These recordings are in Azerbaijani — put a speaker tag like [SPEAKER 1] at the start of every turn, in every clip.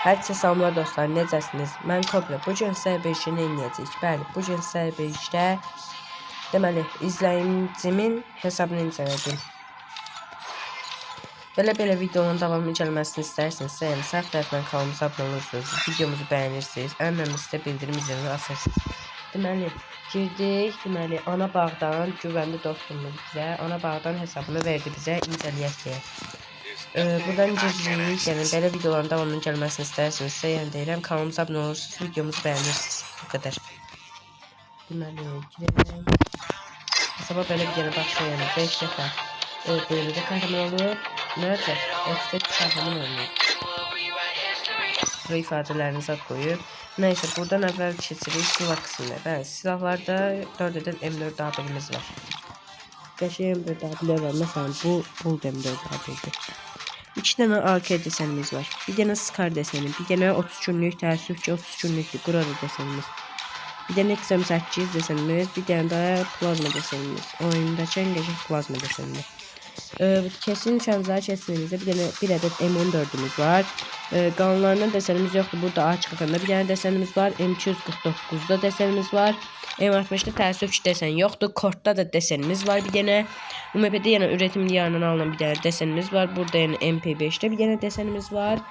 [SPEAKER 1] Herkese salamlar dostlar, necəsiniz? Mən Kobra. Bu gün sizə bir nə edəcəyik? Bəli, bu gün sizə birlikdə deməli, izləyicimin hesabını incələdim. Belə videonun davamını gəlməsini istərsinizsə, yəni sağ tərəfdən kanalımıza abunə olursunuz, videomuzu bəyənirsiniz, ən önəmlisi də bildirim zilini açırsınız. Deməli, girdik, deməli, ana bağdan güvənli dostumuz bizə, ana bağdan hesabını verdi bizə, incələyək deyə. Buradan girdik, yəni belə videoların davamının gəlməsini istərsinizsə, yəni deyirəm, kanalımıza abunə olursunuz, videomuzu bəyənirsiniz, bu qədər. Deməli, girəyəm. Hesaba belə bir yana başlayalım, 5 dəfə bölümdə qəhrəman olub, nəcə, eksik qəhrəman olub. Buraya ifadələrinizi ad qoyub. Nəysə, buradan əvvəl keçirik silah qismində. Bəli, silahlarda 4 adet M4 AB-imiz var. Qəşəng M4 AB-lər var, məsələn, bu Bull M4 AB-dir. 2 dənə AK desenimiz var. Bir dənə Scar deseni, bir dənə 30 günlük təəssüf ki 30 günlüktür Qurada desenimiz. Bir dənə XM8 desenimiz, bir dənə də plazma desenimiz. Oyundakı ən qəşəng plazma desenimiz. Kesin şanzlar kesinimizdə bir ədəd M14'ümüz var. Qalanlarından desenimiz yoxdur. Burada açıqlığında bir dənə desenimiz var. M249'da desenimiz var. M60'da təəssüf ki desen yoxdur. Kortda da desenimiz var bir dənə. UMP'de yəni üretim diyarından alınan bir dənə desenimiz var. Burada yəni MP5'te bir dənə desenimiz var.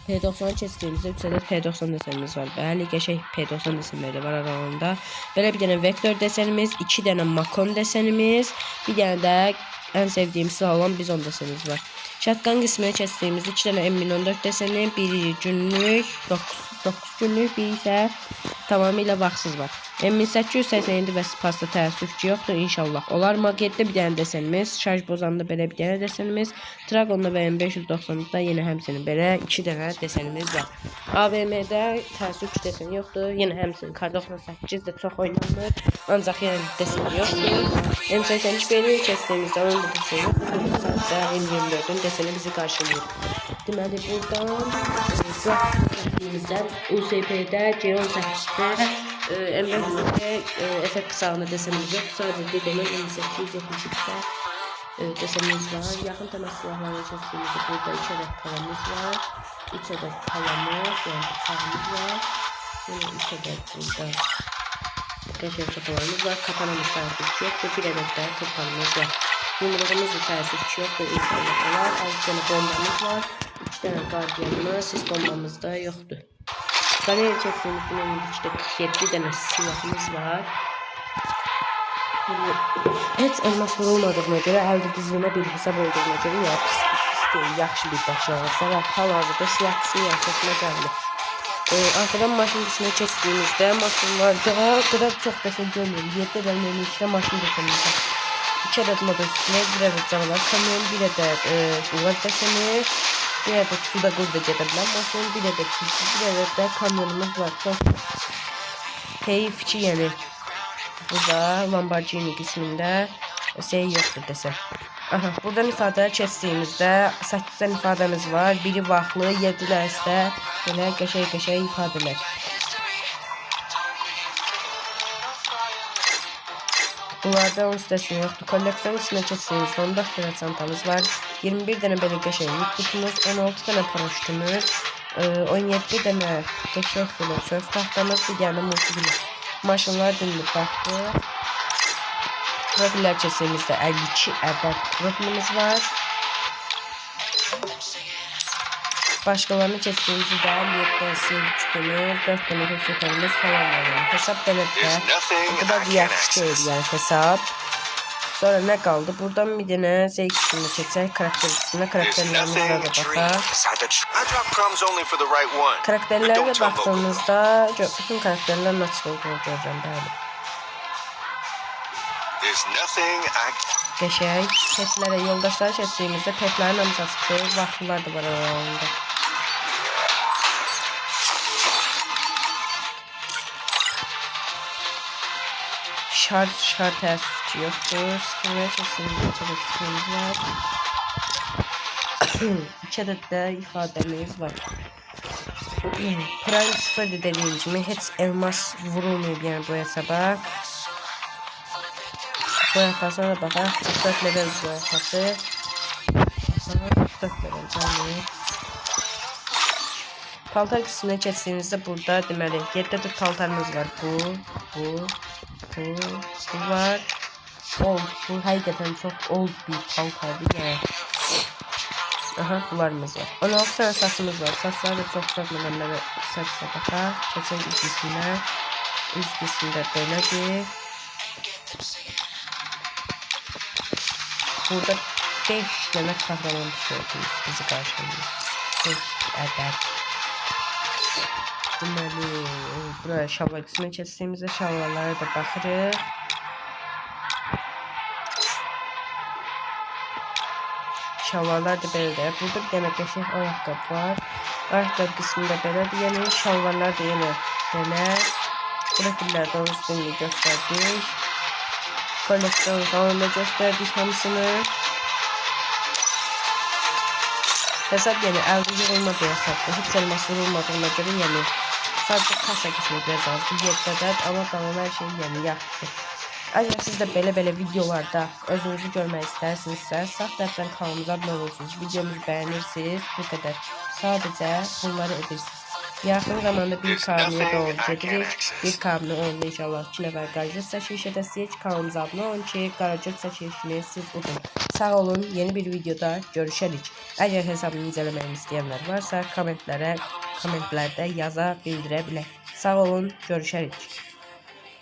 [SPEAKER 1] P90 keçdiyimizdə 3 ədəd P90 desenimiz var. Bəli, qəşəng P90 desenləri də var aralarında. Belə bir dənə Vector desenimiz, 2 dənə Macon desenimiz, bir dənə də ən sevdiyim silah olan Bizon desenimiz var. Shotgun qismini keçdiyimizdə 2 dənə M14 deseni, 1 günlük, 9 günlük, bir isə tamamilə vaxtsız var. M1887 və Spasda təəssüf ki yoxdur, inşallah olar. Magetdə bir dənə desenimiz, şarj bozanda belə bir dənə desenimiz, Dragonda və M590'da yenə həmsinin belə 2 dənə desenimiz var. AVM'də təəssüf ki desen yoxdur, yenə həmsinin Kar98 də çox oynanır, ancaq yenə desen yoxdur. M83-1-i keçdiyimizdə onun da deseni yoxdur, sadəcə M24'ün deseni bizi qarşılayır. Deməli, buradan USP'də, C18'də M5'də efekt qısağında desenimiz yox, sadəcə Degonun M872'də desenimiz var. Yaxın təmas silahlarına keçdiyimizdə burada 2 ədəd palamız var, 3 ədəd palamız, yəni bıçağımız var, 3 ədəd burada qəşəng sopalarımız var, kapanamız təəssüf yoxdur, 1 ədəd də kırpanımız var. Yumruğumuz da təəssüf yoxdur, inşallah olar, 6 dənə bombamız var, 2 dənə qardiyanımız, sis bombamız da yoxdur. Galeriya keçdiyimizdə 47 dənə silahımız var. Heç elmas vurulmadığına görə, əldə dizilmə bir hesab olduğuna görə, ya pis deyil, yaxşı bir başlanğıc. Hal-hazırda silah qismi yaxşısına gəldi. Arxadan maşın qismine keçdiyimizdə maşınlarda qədər çox desen görmüyorum. 7 ədəd M2'də maşın desenimiz var. 2 ədəd motosiklet, 1 ədəd canavar kamyon, 1 ədəd uğaz deseni, bir ədəd suda qurda gedə bilən maşın, bir ədəd kilsiz, bir ədəd də kamyonumuz var. Çox keyif ki, yəni burada Lamborghini qismində şey yoxdur desem. Aha, buradan ifadələr keçdiyimizdə 8 dənə ifadəmiz var. Biri vaxtlı, 7 dənəsə belə qəşəng ifadələr. Bunlarda 10 sitəsini yoxdur. Kolleksiyon içine keçdiyimizdə 14 dənə çantamız var. 21 dənə belə qəşənglik qutumuz, 16 dənə paraşütümüz, 17 dənə qəşəng belə sörf taxtamız, bir dənə musiqili. Maşınlar dinlib baxdı. Profillər keçdiyimizdə 52 ədəd profilimiz var. Başqalarını keçdiyimizdə 7 dənə silçükümüz, 4 dənə hüsütümüz falan var. Hesab belirtdə. Bu da reaksiya edən hesab. Sonra nə qaldı? Buradan bir dənə şey qismini keçək, karakter qismine, karakterlərimizə də baxaq. Karakterlərə də baxdığımızda bütün karakterlərin açıq olduğunu görürəm, bəli. Qəşəng. Petlərə, yoldaşları keçdiyimizdə petlərin hamısı açıqdır, vaxtlılar da var aralarında. Şar təəssüf ki yoxdur. Sıkılmaya keçdiyimizdə 2 ədəd sıkılımız var. 2 ədəd də ifadəmiz var. Prime 0 dediyim kimi heç elmas vurulmayıb yəni bu hesaba. Bu yapasına da baxaq. 4 level bu yapası. 4 level canlı. Paltar kısmına keçdiyinizdə burada deməli 7 də paltarınız var. Bu var. Bu həqiqətən çox old bir paltardır. Yəni aha, bunlarımız var. 16 tane saçımız var. Saçları da çok uzatmadan böyle saçsa bakar. Keçək üst qisminə. Üst qismində belədir. Burada 5 tane kahraman tişörtümüz bizi qarşılayır. 5 ədəd. Deməli, buraya şalvar qisminə keçdiyimizdə şalvarlara da baxırıq. Şalvarlar da belədir. Burada bir dənə qəşəng ayaqqabı var. Ayaqqabı qismində belədir. Yəni şalvarlar da yenə belə. Profillərdə onun üstünlüyü göstərdik. Koleksiyon zamanında göstərdik hamısını. Hesab yəni əldə yığılmadı hesabdır. Heç elması vurulmadığına görə yəni sadəcə kasa qismi biraz azdır. 7 ədəd amma qalan hər şey yəni yaxşıdır. Əgər siz də belə videolarda özünüzü görmək istərsinizsə, sağ tərəfdən kanalımıza abunə olursunuz, videomuzu bəyənirsiniz, bu qədər. Sadəcə bunları edirsiniz. Yaxın zamanda bir kabinə doğru gedirik. Bir kabinə oldu inşallah 2 nəfər qaracıq çəkiliş edəsiniz. Kanalımıza abunə olun ki, qaracıq çəkilişini siz udun. Sağ olun, yeni bir videoda görüşərik. Əgər hesabını incələməyimi istəyənlər varsa, kommentlərdə yaza bildirə bilər. Sağ olun, görüşərik.